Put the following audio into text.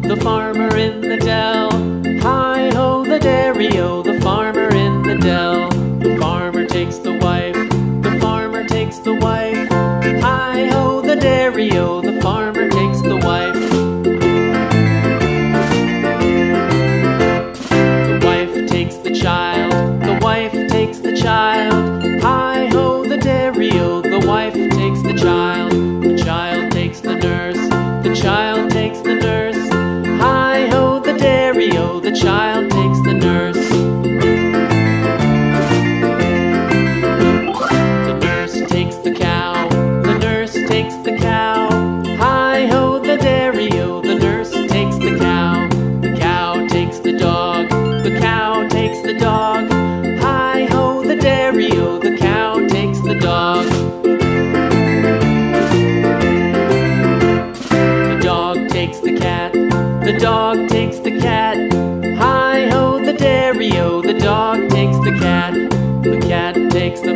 The farmer in the dell. Hi-ho, the dairy-o, the farmer in the dell. The farmer takes the wife, the farmer takes the wife. Hi-ho, the dairy-o, the farmer takes the wife. The wife takes the child, the wife takes the child. Hi-ho, the dairy-o, the wife takes the child. The child takes the nurse, the child takes the nurse. Hi-ho, the dairy-o, the child takes the nurse. The nurse takes the cow, the nurse takes the cow. Hi-ho, the dairy-o, the nurse takes the cow. The cow takes the dog, the cow takes the dog. Hi-ho, the dairy-o, the cow takes the dog. The dog takes the cat, the dog takes the cat. Hi-ho, the dairy-o, the dog takes the cat. The cat takes the